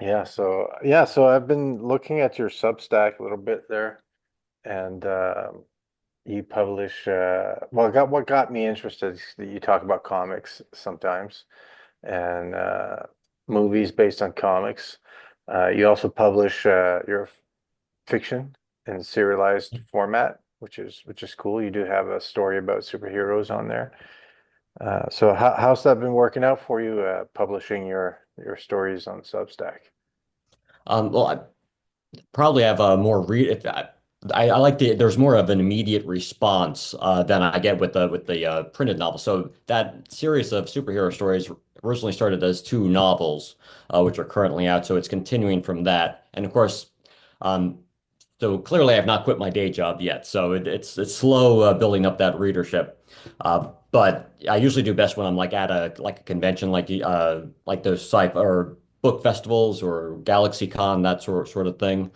So I've been looking at your Substack a little bit there, and you publish. What got me interested is that you talk about comics sometimes and movies based on comics. You also publish your fiction in serialized format, which is cool. You do have a story about superheroes on there. So how's that been working out for you, publishing your stories on Substack? Well, I probably have a more read. If I like there's more of an immediate response than I get with the printed novel. So that series of superhero stories originally started as two novels, which are currently out. So it's continuing from that, and of course, um, so clearly I've not quit my day job yet. So it's slow building up that readership. But I usually do best when I'm like at a convention like those sci or book festivals or GalaxyCon, that sort of thing.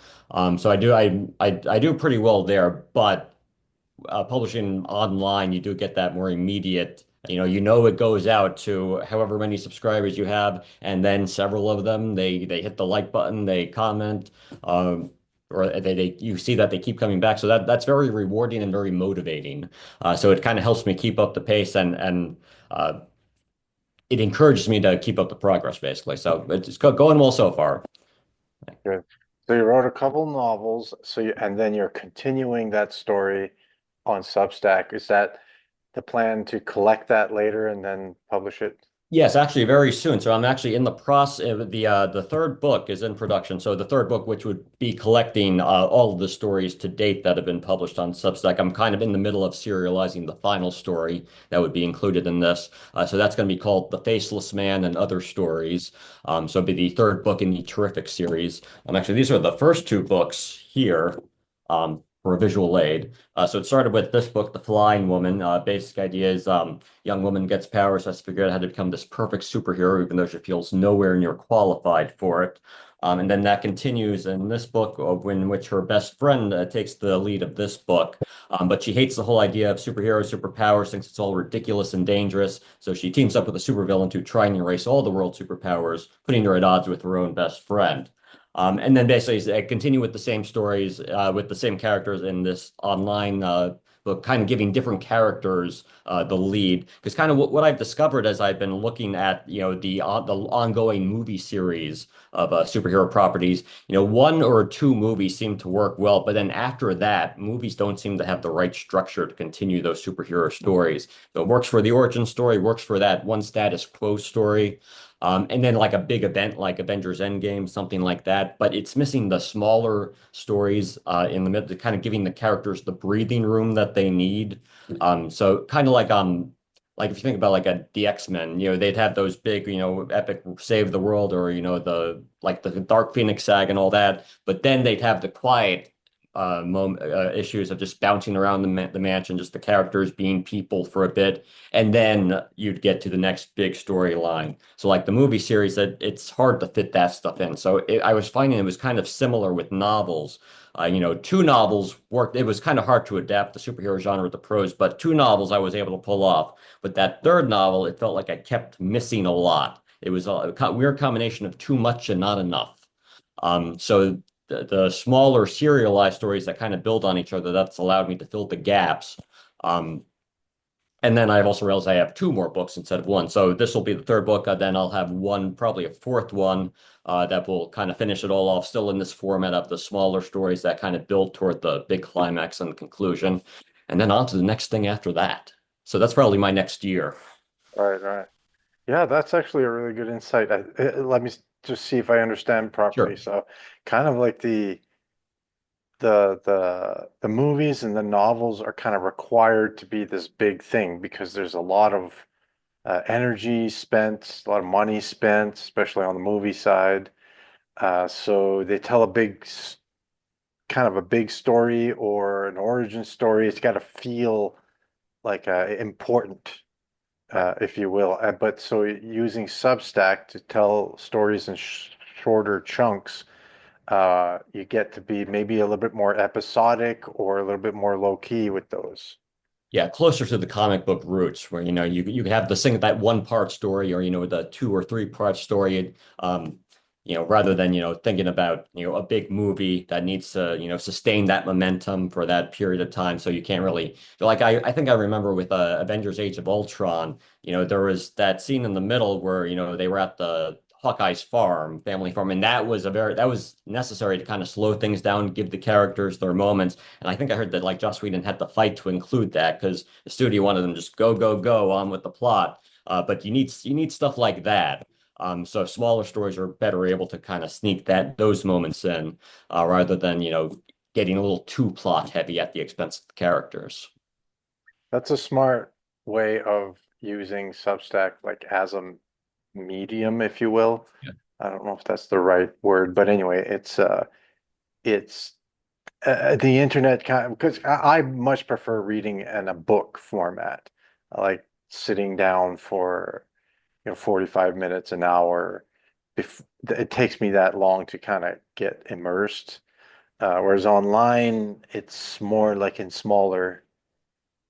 So I do pretty well there, but publishing online, you do get that more immediate. It goes out to however many subscribers you have, and then several of them they hit the like button, they comment, um, or they you see that they keep coming back. So that's very rewarding and very motivating. So it kind of helps me keep up the pace and uh, it encourages me to keep up the progress basically. So it's going well so far. Good. So you wrote a couple novels, and then you're continuing that story on Substack. Is that the plan to collect that later and then publish it? Yes, actually, very soon. So I'm actually in the process. The third book is in production. So the third book, which would be collecting all of the stories to date that have been published on Substack, I'm kind of in the middle of serializing the final story that would be included in this. So that's going to be called The Faceless Man and Other Stories. So it'd be the third book in the Terrific series. Actually, these are the first two books here. For a visual aid. So it started with this book, The Flying Woman. Basic idea is young woman gets powers, has to figure out how to become this perfect superhero, even though she feels nowhere near qualified for it. And then that continues in this book, in which her best friend takes the lead of this book. But she hates the whole idea of superheroes, superpowers, thinks it's all ridiculous and dangerous. So she teams up with a supervillain to try and erase all the world's superpowers, putting her at odds with her own best friend. And then basically continue with the same stories, with the same characters in this online book, kind of giving different characters the lead. Because kind of what I've discovered as I've been looking at, the ongoing movie series of superhero properties, one or two movies seem to work well, but then after that, movies don't seem to have the right structure to continue those superhero stories. So it works for the origin story, works for that one status quo story. And then like a big event like Avengers Endgame, something like that. But it's missing the smaller stories in the middle, kind of giving the characters the breathing room that they need. So kind of like if you think about the X-Men, they'd have those big, epic save the world or the Dark Phoenix saga and all that. But then they'd have the quiet issues of just bouncing around the mansion, just the characters being people for a bit, and then you'd get to the next big storyline. So like the movie series, that it's hard to fit that stuff in. So I was finding it was kind of similar with novels. Two novels worked. It was kind of hard to adapt the superhero genre to prose, but two novels I was able to pull off. But that third novel, it felt like I kept missing a lot. It was a weird combination of too much and not enough. So the smaller serialized stories that kind of build on each other, that's allowed me to fill the gaps. Um, and then I've also realized I have two more books instead of one. So this will be the third book. Then I'll have one, probably a fourth one, that will kind of finish it all off, still in this format of the smaller stories that kind of build toward the big climax and the conclusion. And then on to the next thing after that. So that's probably my next year. Right, right. Yeah, that's actually a really good insight. Let me just see if I understand properly. Sure. So, kind of like the movies and the novels are kind of required to be this big thing because there's a lot of energy spent, a lot of money spent, especially on the movie side. So they tell a kind of a big story or an origin story. It's got to feel like important, Right. if you will. But so using Substack to tell stories in shorter chunks, you get to be maybe a little bit more episodic or a little bit more low key with those. Yeah, closer to the comic book roots, where you could have the sing that one part story, or the two or three part story. rather than, thinking about, a big movie that needs to, sustain that momentum for that period of time. So you can't really, like, I think I remember with Avengers Age of Ultron, there was that scene in the middle where, they were at the Hawkeye's farm, family farm, and that was necessary to kind of slow things down, give the characters their moments. And I think I heard that like Joss Whedon had to fight to include that because the studio wanted them just go, go, go on with the plot. But you need stuff like that. So smaller stories are better able to kind of sneak those moments in, rather than, getting a little too plot heavy at the expense of the characters. That's a smart way of using Substack like as a medium, if you will. Yeah. I don't know if that's the right word, but anyway, it's the internet kind because I much prefer reading in a book format. I like sitting down for 45 minutes, an hour. It takes me that long to kind of get immersed. Whereas online, it's more like in smaller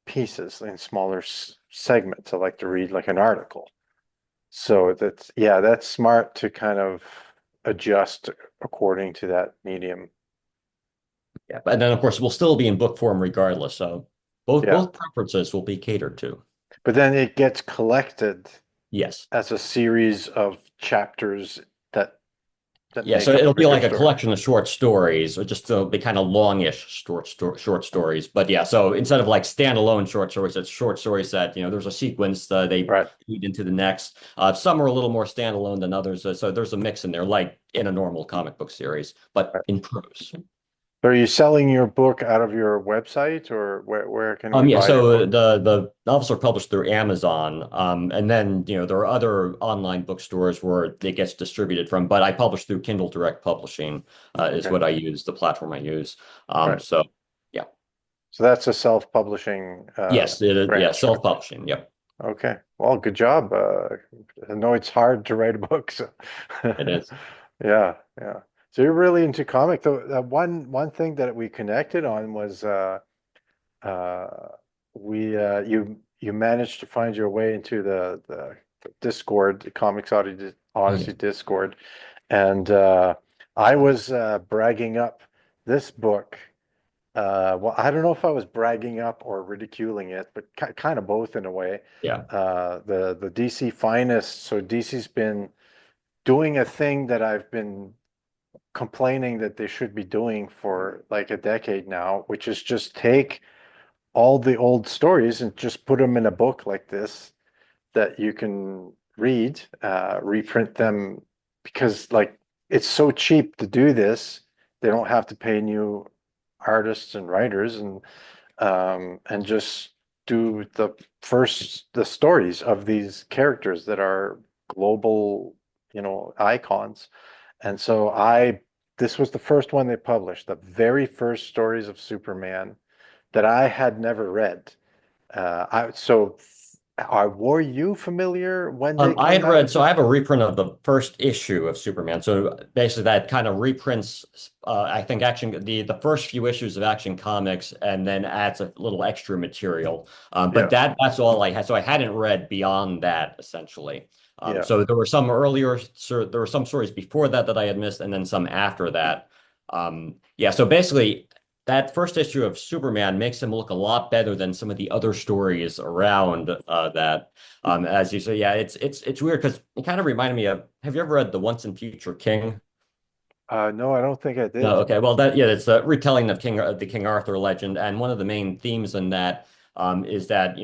pieces, in smaller segments. I like to read like an article. So yeah, that's smart to kind of adjust according to that medium. Yeah. And then of course we'll still be in book form regardless. So both Yeah. both preferences will be catered to. But then it gets collected Yes. as a series of chapters that Yeah, so make up a it'll be bigger like a story. collection of short stories, or just be kind of longish short stories. But yeah, so instead of like standalone short stories, it's short stories that, there's a sequence they Right. lead into the next. Some are a little more standalone than others, so there's a mix in there, like in a normal comic book series, but Right. in prose. So are you selling your book out of your website or where can we Yeah, buy your so book? the novels are published through Amazon, and then there are other online bookstores where it gets distributed from. But I publish through Kindle Direct Publishing, is Okay. what I use, the platform I use. Right. So yeah, So that's a self-publishing yes, it is. Yeah, branch, right? self-publishing. Yep, Okay. Well, good job. I know it's hard to write a book, so it is. yeah, yeah. So you're really into comic though. One thing that we connected on was uh we you managed to find your way into the Discord, the Comics Oh Odyssey yes, Discord, and I was bragging up this book. Well, I don't know if I was bragging up or ridiculing it, but kind of both in a way. yeah. The DC Finest. So DC's been doing a thing that I've been complaining that they should be doing for like a decade now, which is just take all the old stories and just put them in a book like this that you can read, reprint them because like it's so cheap to do this. They don't have to pay new artists and writers and just do the stories of these characters that are global, icons. And so this was the first one they published, the very first stories of Superman that I had never read. Were you familiar when they I came had out read, with so I this? have a reprint of the first issue of Superman. So basically, that kind of reprints, I think, the first few issues of Action Comics, and then adds a little extra material. But Yeah, that's all I had. So I hadn't read beyond that essentially. yeah. So there were some stories before that I had missed, and then some after that. Yeah. So basically, that first issue of Superman makes him look a lot better than some of the other stories around that. As you say, yeah, it's weird because it kind of reminded me of. Have you ever read The Once and Future King? No, I don't think I No, did. okay. Well, it's a retelling of the King Arthur legend, and one of the main themes in that is that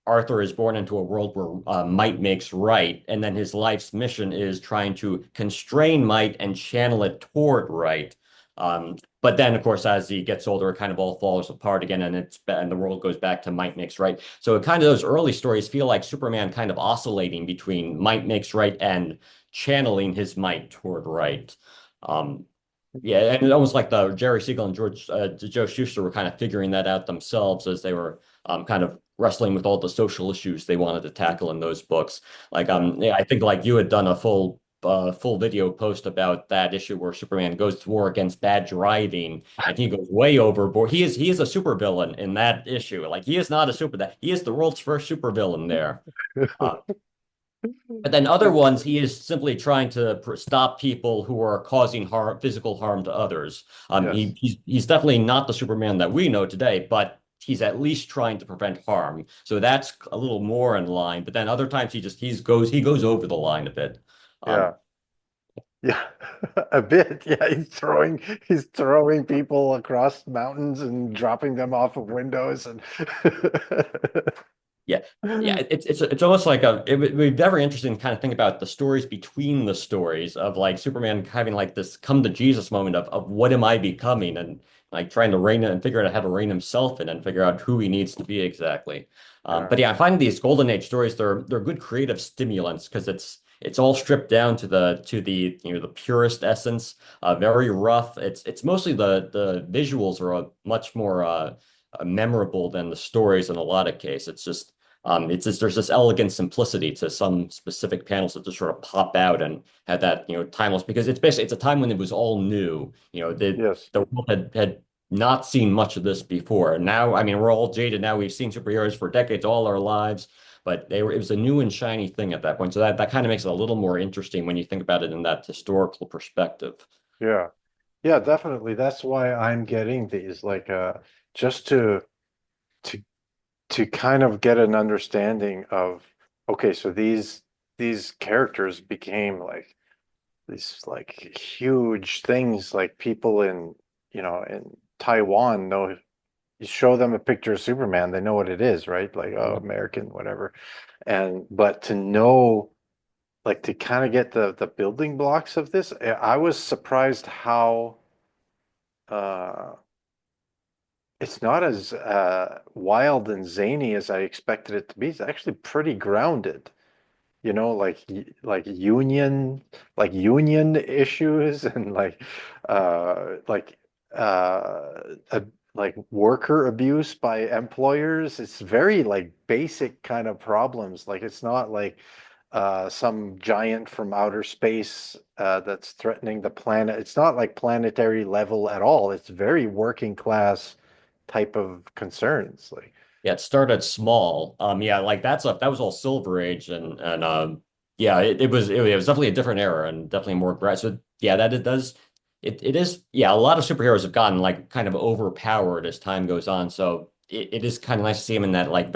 Arthur is born into a world where might makes right, and then his life's mission is trying to constrain might and channel it toward right. But then, of course, as he gets older, it kind of all falls apart again, and the world goes back to might makes right. So, kind of those early stories feel like Superman kind of oscillating between might makes right and channeling his might toward right. Um, yeah, and almost like the Jerry Siegel and Joe Shuster were kind of figuring that out themselves as they were kind of wrestling with all the social issues they wanted to tackle in those books. Like, Yeah. yeah, I think like you had done a full video post about that issue where Superman goes to war against bad driving, and he goes way overboard. He is a supervillain in that issue. Like, he is not a super that he is the world's first supervillain there. Uh, But then other ones, he is simply trying to stop people who are causing harm, physical harm to others. Yes. He's definitely not the Superman that we know today, but he's at least trying to prevent harm. So that's a little more in line. But then other times he goes over the line a bit. Um, Yeah. Yeah. A bit. Yeah. He's throwing people across mountains and dropping them off of windows and Yeah, yeah, it's almost like it would be very interesting to kind of think about the stories between the stories of like Superman having like this come to Jesus moment of what am I becoming and like trying to rein it and figure out how to rein himself in and figure out who he needs to be exactly. Yeah. But yeah, I find these Golden Age stories they're good creative stimulants because it's all stripped down to the the purest essence, very rough. It's mostly the visuals are much more memorable than the stories in a lot of cases. It's just there's this elegant simplicity to some specific panels that just sort of pop out and had that timeless because it's a time when it was all new. Yes. The world had not seen much of this before. Now, I mean, we're all jaded now. We've seen superheroes for decades, all our lives, but it was a new and shiny thing at that point. So that kind of makes it a little more interesting when you think about it in that historical perspective. Yeah. Yeah, definitely. That's why I'm getting these, like, just to to kind of get an understanding of, okay, so these characters became like these like huge things, like people in Taiwan know, you show them a picture of Superman, they know what it is, right? Like, oh, American, whatever. And but to know, like, to kind of get the building blocks of this, I was surprised how uh it's not as wild and zany as I expected it to be. It's actually pretty grounded, like union issues and like uh, like worker abuse by employers. It's very like basic kind of problems. Like it's not like some giant from outer space that's threatening the planet. It's not like planetary level at all. It's very working class type of concerns. Like, Yeah, it started small. Yeah, like that was all Silver Age, and yeah, it was definitely a different era and definitely more aggressive. Yeah, that it does. It is. Yeah, a lot of superheroes have gotten like kind of overpowered as time goes on. So it is kind of nice to see them in that like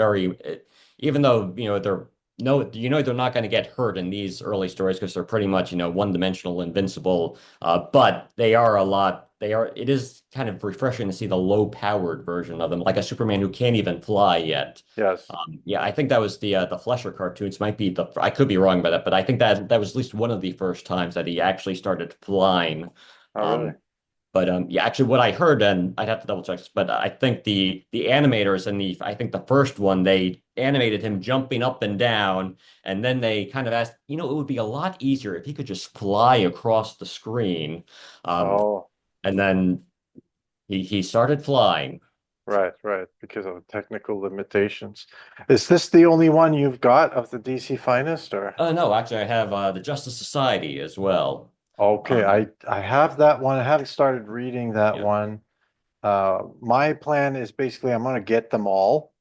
even though they're no, they're not going to get hurt in these early stories because they're pretty much one-dimensional, invincible. But they are a lot. They are. It is kind of refreshing to see the low-powered version of them, like a Superman who can't even fly yet. yes. Yeah, I think that was the Fleischer cartoons. Might be the. I could be wrong by that, but I think that was at least one of the first times that he actually started flying. Oh, really? Um, but yeah, actually, what I heard, and I'd have to double check this, but I think the animators in the I think the first one they animated him jumping up and down, and then they kind of asked, it would be a lot easier if he could just fly across the screen. Um, Oh. and then he started flying. Right, right, because of technical limitations. Is this the only one you've got of the DC Finest, or? No, actually, I have the Justice Society as well. Okay, Um, I have that one. I haven't started reading that yeah. one. My plan is basically I'm gonna get them all,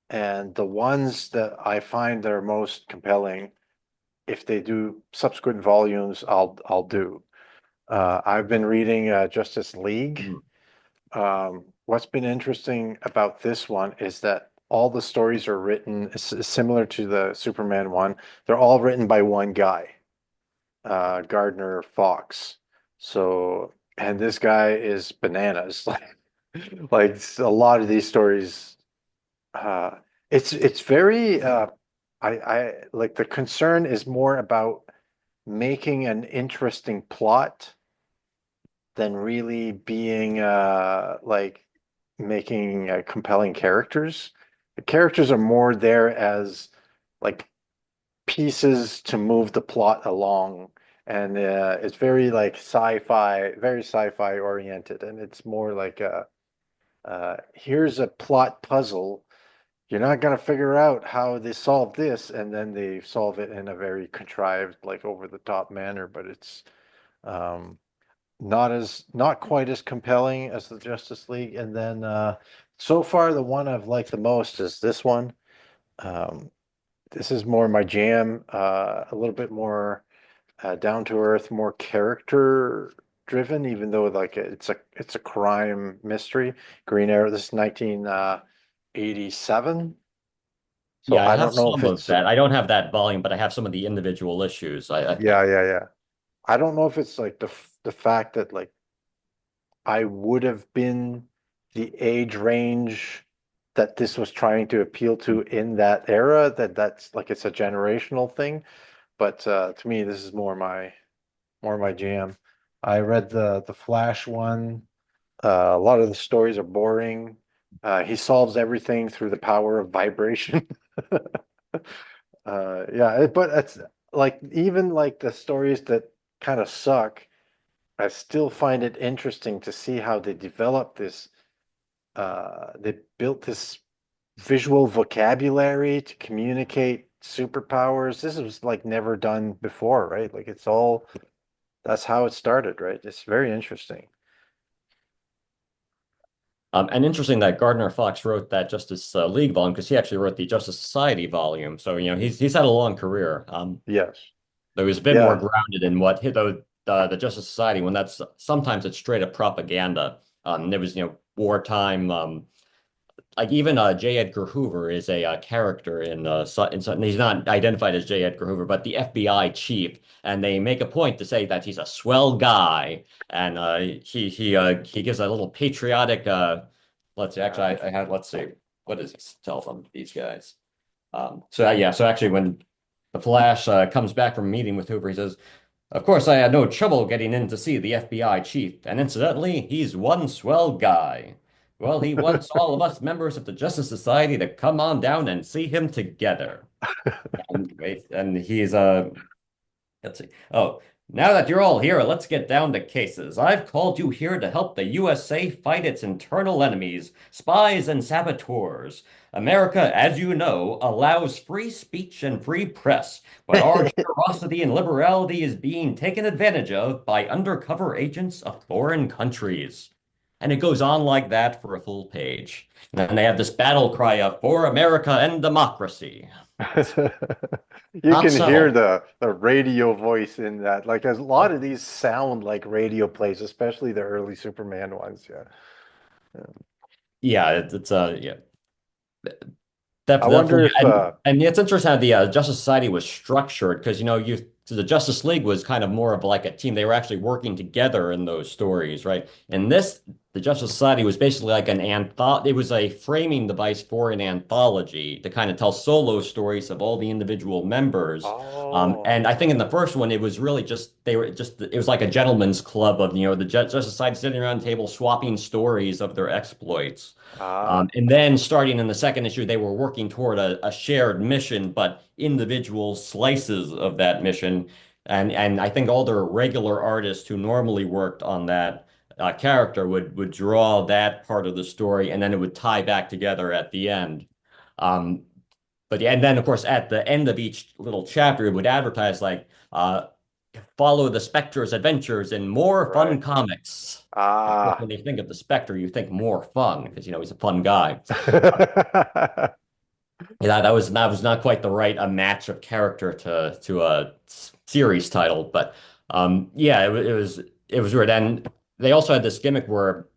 and the ones that I find that are most compelling, if they do subsequent volumes, I'll do. I've been reading Justice League. Mhm. What's been interesting about this one is that all the stories are written similar to the Superman one. They're all written by one guy, Gardner Fox. So, and this guy is bananas. Like a lot of these stories, uh, it's very. I like the concern is more about making an interesting plot than really being like making compelling characters. The characters are more there as like pieces to move the plot along, and it's very like sci-fi, very sci-fi oriented, and it's more like here's a plot puzzle. You're not gonna figure out how they solve this, and then they solve it in a very contrived, like over the top manner, but it's um not quite as compelling as the Justice League. And then so far the one I've liked the most is this one. Um this is more my jam. A little bit more down to earth, more character driven, even though like it's a crime mystery. Green Arrow. This is 1987. So Yeah, I I have don't know if some of it's that. I don't have that volume, but I have some of the individual issues, I yeah, think. yeah, yeah. I don't know if it's like the fact that like I would have been the age range that this was trying to appeal to in that era, that's like it's a generational thing. But to me, this is more my jam. I read the Flash one. A lot of the stories are boring. He solves everything through the power of vibration. Yeah, but it's like even like the stories that kind of suck, I still find it interesting to see how they developed this. They built this visual vocabulary to communicate superpowers. This was like never done before, right? Like it's all that's how it started, right? It's very interesting. And interesting that Gardner Fox wrote that Justice League volume because he actually wrote the Justice Society volume. So, he's had a long career. Yes. Though he's a bit more Yeah. grounded in though the Justice Society when that's sometimes it's straight up propaganda. There was wartime. Like even J. Edgar Hoover is a character he's not identified as J. Edgar Hoover, but the FBI chief, and they make a point to say that he's a swell guy, and he gives a little patriotic. Let's see, Yeah. actually, I had let's see, what does he tell them these guys? So actually, when the Flash comes back from a meeting with Hoover, he says, of course, I had no trouble getting in to see the FBI chief, and incidentally, he's one swell guy. Well, he wants all of us members of the Justice Society to come on down and see him together. And wait, and he's let's see. Oh, now that you're all here, let's get down to cases. I've called you here to help the USA fight its internal enemies, spies and saboteurs. America, as you know, allows free speech and free press, but our generosity and liberality is being taken advantage of by undercover agents of foreign countries. And it goes on like that for a full page. And then they have this battle cry of "For America and Democracy." It's You not can hear subtle. the radio voice in that. Like a lot of these sound like radio plays, especially the early Superman ones. Yeah. Yeah. Yeah, it's yeah. I wonder Definitely, if and it's interesting how the Justice Society was structured because the Justice League was kind of more of like a team. They were actually working together in those stories, right? In this, the Justice Society was basically like an anthology. It was a framing device for an anthology to kind of tell solo stories of all the individual members. And I think in the oh first one, it was really just it was like a gentleman's club of the Justice Society sitting around the table swapping stories of their exploits. ah And then starting in the second issue, they were working toward a shared mission, but individual slices of that mission. And I think all their regular artists who normally worked on that character would draw that part of the story, and then it would tie back together at the end. Um, but yeah, and then of course at the end of each little chapter, it would advertise like follow the Spectre's adventures in more right fun comics. Of course, ah when you think of the Spectre, you think more fun because he's a fun guy. Yeah, that was not quite the right match of character to a series title, but yeah, it was weird. And they also had this gimmick where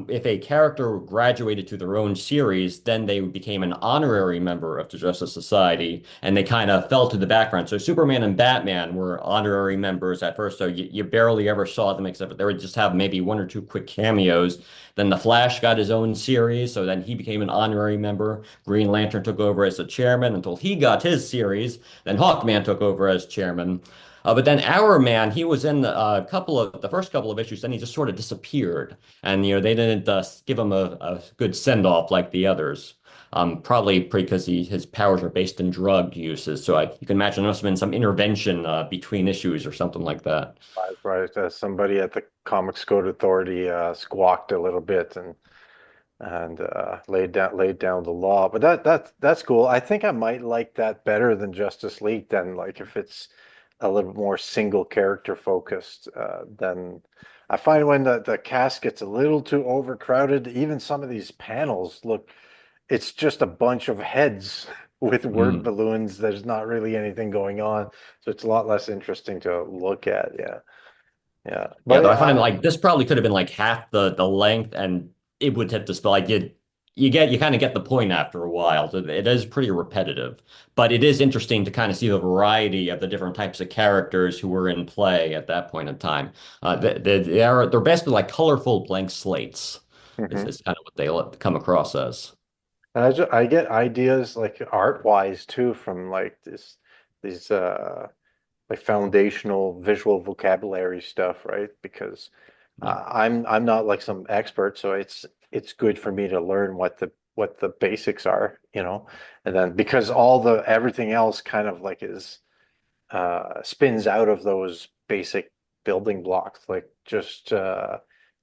if a character graduated to their own series, then they became an honorary member of the Justice Society, and they kind of fell to the background. So Superman and Batman were honorary members at first, so you barely ever saw them except they would just have maybe one or two quick cameos. Then the Flash got his own series, so then he became an honorary member. Green Lantern took over as the chairman until he got his series. Then Hawkman took over as chairman. But then our man, he was in the first couple of issues, then he just sort of disappeared, and they didn't give him a good send off like the others. Probably because his powers are based in drug uses, so you can imagine there must have been some intervention between issues or something like that. right somebody at the Comics Code Authority squawked a little bit and laid down the law. But that's cool. I think I might like that better than Justice League. Then, like if it's a little more single character focused, then I find when the cast gets a little too overcrowded, even some of these panels look, it's just a bunch of heads. with word Mm. balloons, there's not really anything going on, so it's a lot less interesting to look at. Yeah, yeah, Yeah, but though I find like this probably could have been like half the length, and it would hit the spell. Like you kind of get the point after a while. So it is pretty repetitive, but it is interesting to kind of see the variety of the different types of characters who were in play at that point in time. They're basically like colorful blank slates. Mhm. Is kind of what they come across as. And I get ideas like art wise too from like these like foundational visual vocabulary stuff, right? Because Yeah. I'm not like some expert, so it's good for me to learn what the basics are, you know, and then because all the everything else kind of like is spins out of those basic building blocks, like just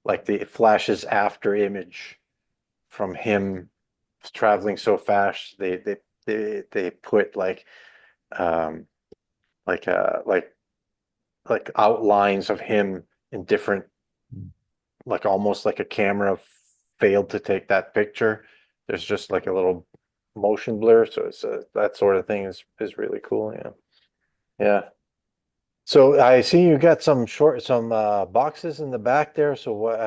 like the flashes after image from him traveling so fast, they put um like like outlines of him in different, like almost like a camera failed to take that picture. There's just like a little motion blur, so it's that sort of thing is really cool. Yeah, yeah. So I see you got some boxes in the back there. So what?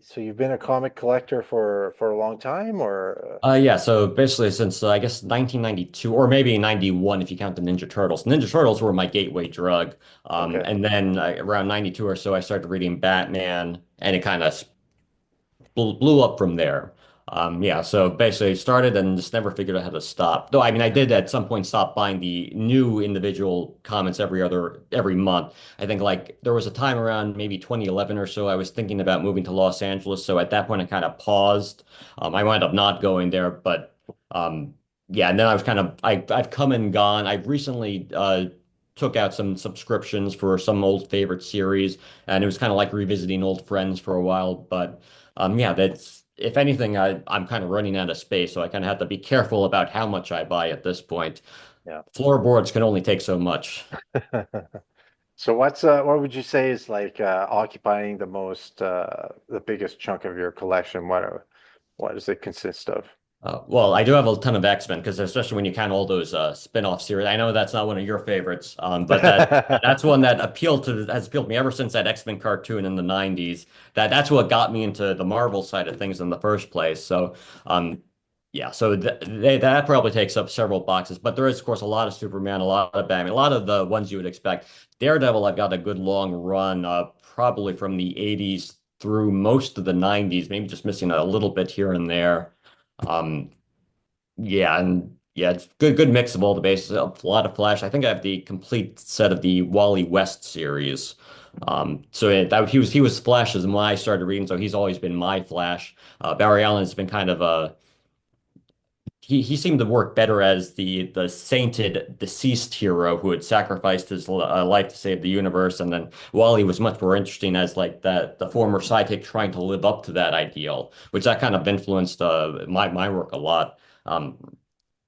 So you've been a comic collector for a long time, or Yeah, so basically since I guess 1992 or maybe 91 if you count the Ninja Turtles. Ninja Turtles were my gateway drug. okay, And then around 92 or so I started reading Batman and it kind of blew up from there. Yeah, so basically started and just never figured out how to stop. Though I mean, I did at some point stop buying the new individual comics every month. I think like there was a time around maybe 2011 or so I was thinking about moving to Los Angeles. So at that point I kind of paused. I wound up not going there, but um, yeah, and then I was kind of I've come and gone. I've recently took out some subscriptions for some old favorite series, and it was kind of like revisiting old friends for a while, but. Yeah, that's if anything, I'm kind of running out of space, so I kind of have to be careful about how much I buy at this point. yeah. Floorboards can only take so much. So what would you say is like occupying the biggest chunk of your collection? What does it consist of? Well, I do have a ton of X-Men because especially when you count all those spin-off series. I know that's not one of your favorites, but that's one that has appealed to me ever since that X-Men cartoon in the 90s. That's what got me into the Marvel side of things in the first place. So, um, yeah, so that probably takes up several boxes, but there is of course a lot of Superman, a lot of Batman, a lot of the ones you would expect. Daredevil, I've got a good long run, probably from the 80s through most of the 90s, maybe just missing a little bit here and there. Um, yeah, and yeah, it's good mix of all the bases. A lot of Flash. I think I have the complete set of the Wally West series. He was Flash as when I started reading, so he's always been my Flash. Barry Allen's been kind of a he seemed to work better as the sainted deceased hero who had sacrificed his life to save the universe, and then Wally was much more interesting as like that the former sidekick trying to live up to that ideal, which that kind of influenced my work a lot. Um,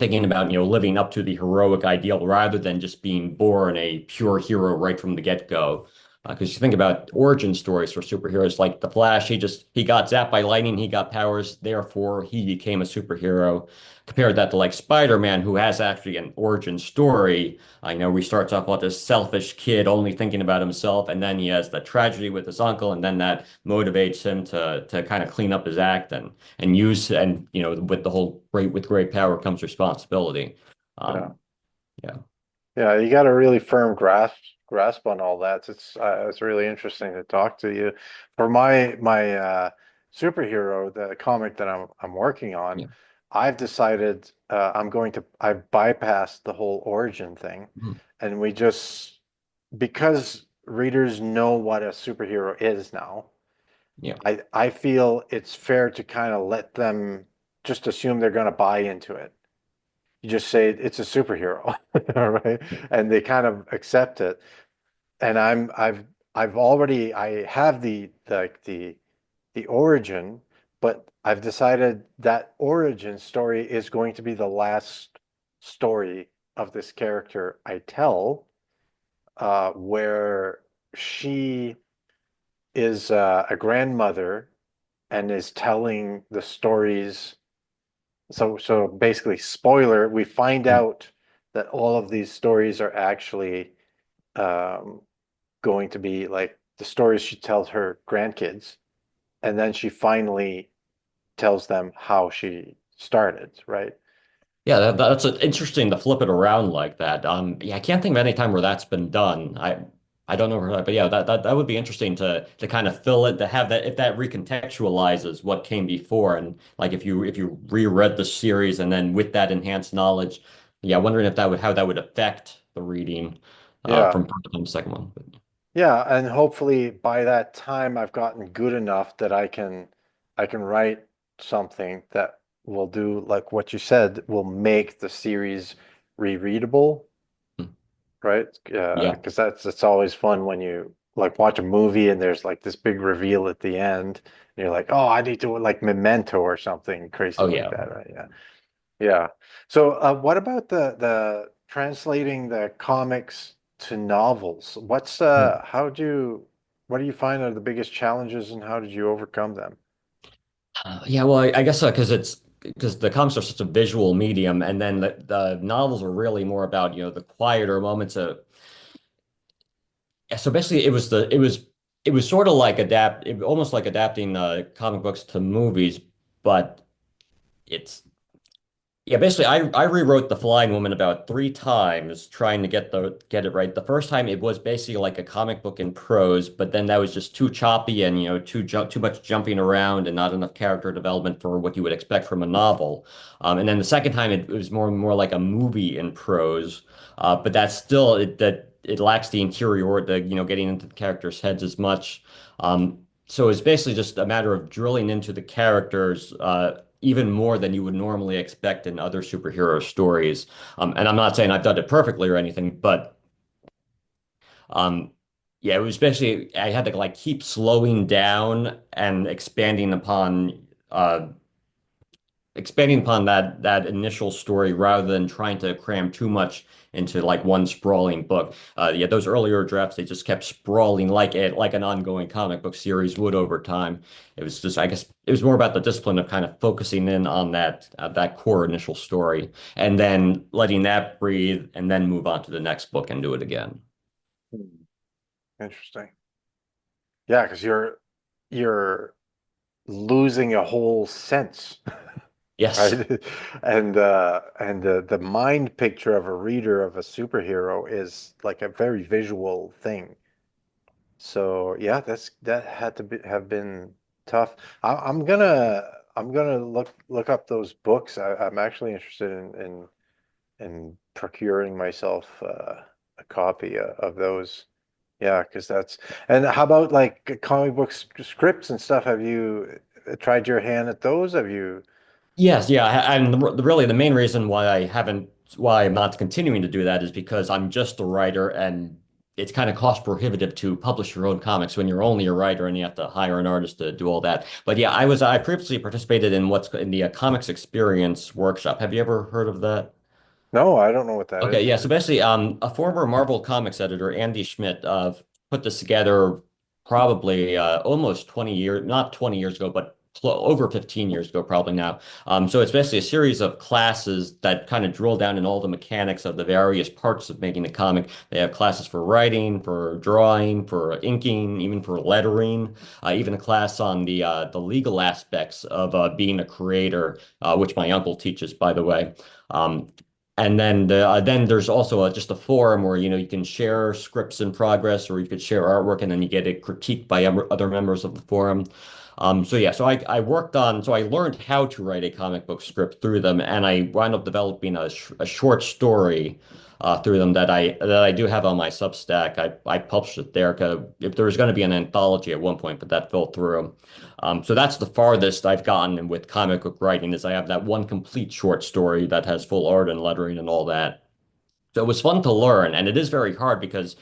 Thinking about living up to the heroic ideal rather than just being born a pure hero right from the get-go. Because you think about origin stories for superheroes like the Flash, he got zapped by lightning, he got powers, therefore he became a superhero. Compare that to like Spider-Man, who has actually an origin story. I know he starts off with this selfish kid only thinking about himself, and then he has the tragedy with his uncle, and then that motivates him to kind of clean up his act and use and with the whole great power comes responsibility. Yeah. Um, yeah, Yeah, you got a really firm grasp on all that. It's really interesting to talk to you. For my superhero, the comic that I'm working on, yeah, I've decided I bypassed the whole origin thing, mhm, and we just because readers know what a superhero is now, yeah, I feel it's fair to kind of let them just assume they're going to buy into it. You just say it's a superhero, all right? And they kind of accept it. And I have the origin, but I've decided that origin story is going to be the last story of this character I tell, where she is a grandmother and is telling the stories So basically, spoiler, we find out that all of these stories are actually um, going to be like the stories she tells her grandkids, and then she finally tells them how she started, right? Yeah, that's interesting to flip it around like that. Yeah, I can't think of any time where that's been done. I don't know where, but yeah, that would be interesting to kind of fill it, to have that, if that recontextualizes what came before, and like if you reread the series and then with that enhanced knowledge, yeah, wondering if that would, how that would affect the reading Yeah. from first one to second one. But, Yeah, and hopefully by that time I've gotten good enough that I can write something that will do like what you said, will make the series rereadable, right? yeah. Because that's always fun when you like watch a movie and there's like this big reveal at the end, and you're like, oh, I need to like Memento or something crazy Oh like yeah. that, right? Yeah. Yeah. So, what about the translating the comics to novels? What do you find are the biggest challenges and how did you overcome them? Yeah, well, I guess because it's because the comics are such a visual medium, and then the novels are really more about, the quieter moments of. Yeah, so basically, it was sort of like almost like adapting comic books to movies, but it's yeah, basically, I rewrote The Flying Woman about three times trying to get it right. The first time it was basically like a comic book in prose, but then that was just too choppy and too much jumping around and not enough character development for what you would expect from a novel. And then the second time it was more like a movie in prose, but that's still it lacks the interior, getting into the characters' heads as much. So it's basically just a matter of drilling into the characters. Even more than you would normally expect in other superhero stories. And I'm not saying I've done it perfectly or anything, but um, yeah, it was basically I had to like keep slowing down and expanding upon that initial story rather than trying to cram too much into like one sprawling book. Yeah, those earlier drafts they just kept sprawling like an ongoing comic book series would over time. It was just I guess it was more about the discipline of kind of focusing in on that core initial story and then letting that breathe and then move on to the next book and do it again. Hmm. Interesting. Yeah, because you're losing a whole sense, Yes. right? And the mind picture of a reader of a superhero is like a very visual thing. So yeah, that had to have been tough. I'm gonna look up those books. I'm actually interested in procuring myself a copy of those. Yeah, because that's and how about like comic book scripts and stuff? Have you tried your hand at those? Have you? Yes, yeah, and really the main reason why I'm not continuing to do that is because I'm just a writer and it's kind of cost prohibitive to publish your own comics when you're only a writer and you have to hire an artist to do all that. But yeah, I previously participated in what's in the Comics Experience workshop. Have you ever heard of that? No, I don't know what that Okay, is. yeah. So basically, a former Marvel Comics editor, Andy Schmidt, put this together probably almost 20 years, not 20 years ago, but over 15 years ago, probably now. So it's basically a series of classes that kind of drill down in all the mechanics of the various parts of making a comic. They have classes for writing, for drawing, for inking, even for lettering, even a class on the legal aspects of being a creator, which my uncle teaches, by the way. Um, and then there's also just a forum where you can share scripts in progress, or you could share artwork, and then you get it critiqued by other members of the forum. So yeah, so I learned how to write a comic book script through them, and I wound up developing a short story through them that I do have on my Substack. I published it there 'cause if there was going to be an anthology at one point, but that fell through. So that's the farthest I've gotten with comic book writing is I have that one complete short story that has full art and lettering and all that. So it was fun to learn, and it is very hard because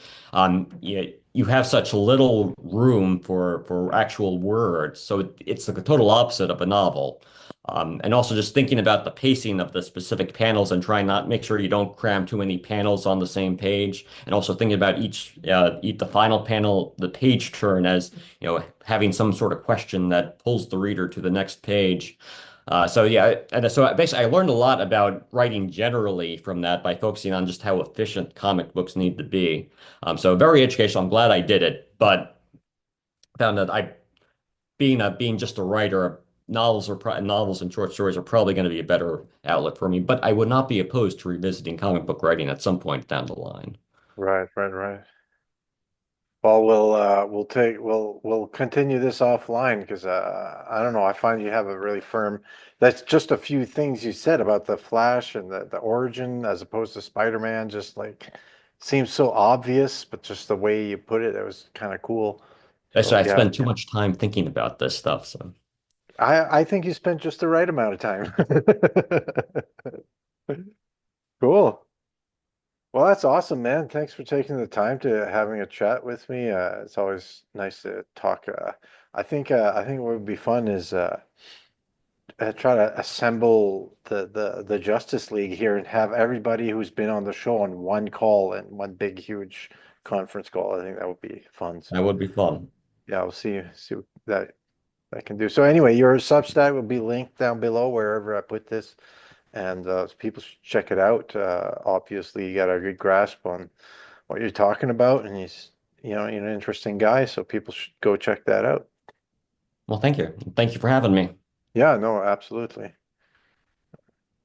you have such little room for actual words. So it's the total opposite of a novel. And also just thinking about the pacing of the specific panels and trying not make sure you don't cram too many panels on the same page. And also thinking about the final panel, the page turn as having some sort of question that pulls the reader to the next page. So yeah, and so basically I learned a lot about writing generally from that by focusing on just how efficient comic books need to be. So very educational. I'm glad I did it, but found that being just a writer, novels and short stories are probably going to be a better outlet for me. But I would not be opposed to revisiting comic book writing at some point down the line. Right, right, right. Well, we'll continue this offline because I don't know. I find you have a really firm. That's just a few things you said about the Flash and the origin as opposed to Spider-Man. Just like seems so obvious, but just the way you put it, it was kind of cool. So Actually, I yeah, spend too much time thinking about this stuff. So, I think you spent just the right amount of time. Cool. Well, that's awesome, man. Thanks for taking the time to having a chat with me. It's always nice to talk. I think what would be fun is try to assemble the Justice League here and have everybody who's been on the show on one call and one big huge conference call. I think that would be fun. that So would be fun. yeah, we'll see what that can do. So anyway, your Substack will be linked down below wherever I put this, and people should check it out. Obviously, you got a good grasp on what you're talking about, and you're an interesting guy, so people should go check that out. Well, thank you. Thank you for having me. Yeah, no, absolutely.